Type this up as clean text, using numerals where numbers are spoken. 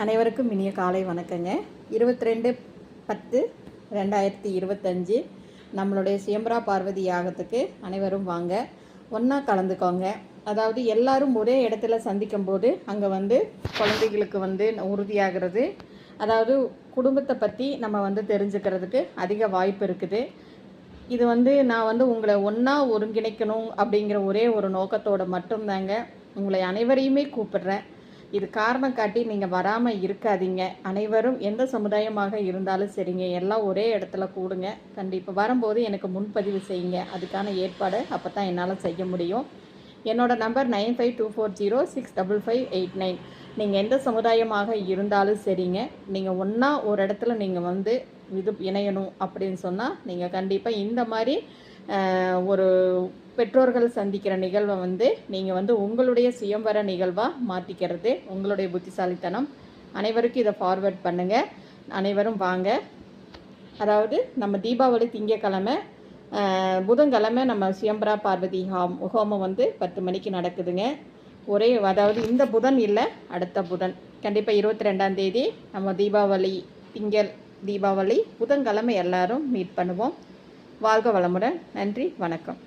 அனைவருக்கும் இனிய காலை வணக்கங்க. 22/10/2025 நம்மளுடைய சியம்பரா பார்வதி யாகத்துக்கு அனைவரும் வாங்க, ஒன்றா கலந்துக்கோங்க. அதாவது எல்லாரும் ஒரே இடத்துல சந்திக்கும் போது அங்கே குழந்தைகளுக்கு உறுதியாகிறது, அதாவது குடும்பத்தை பற்றி நம்ம தெரிஞ்சுக்கிறதுக்கு அதிக வாய்ப்பு இருக்குது. இது நான் உங்களை ஒன்றா ஒருங்கிணைக்கணும் அப்படிங்கிற ஒரே ஒரு நோக்கத்தோடு மட்டும்தாங்க உங்களை அனைவரையுமே கூப்பிடுறேன். இது காரணம் காட்டி நீங்கள் வராமல் இருக்காதீங்க. அனைவரும் எந்த சமுதாயமாக இருந்தாலும் சரிங்க, எல்லாம் ஒரே இடத்துல கூடுங்க. கண்டிப்பாக வரும்போது எனக்கு முன்பதிவு செய்யுங்க. அதுக்கான ஏற்பாடு அப்போ தான் என்னால் செய்ய முடியும். என்னோடய நம்பர் 9524065589. நீங்கள் எந்த சமுதாயமாக இருந்தாலும் சரிங்க, நீங்கள் ஒன்றா ஒரு இடத்துல நீங்கள் இணையணும் அப்படின்னு சொன்னால் நீங்கள் கண்டிப்பாக இந்த மாதிரி ஒரு பெற்றோர்கள் சந்திக்கிற நிகழ்வை நீங்கள் உங்களுடைய சுயம்பர நிகழ்வாக மாற்றிக்கிறது உங்களுடைய புத்திசாலித்தனம். அனைவருக்கும் இதை ஃபார்வர்ட் பண்ணுங்கள். அனைவரும் வாங்க. அதாவது நம்ம தீபாவளி திங்கக்கிழமை, புதன்கிழமை நம்ம சியம்பரா பார்வதி ஹோமம் 10 மணிக்கு நடக்குதுங்க. அதாவது இந்த புதன் இல்லை, அடுத்த புதன் கண்டிப்பாக 22ஆம் தேதி நம்ம தீபாவளி தீபாவளி புதன்கிழமை எல்லாரும் மீட் பண்ணுவோம். வாழ்க வளமுடன். நன்றி, வணக்கம்.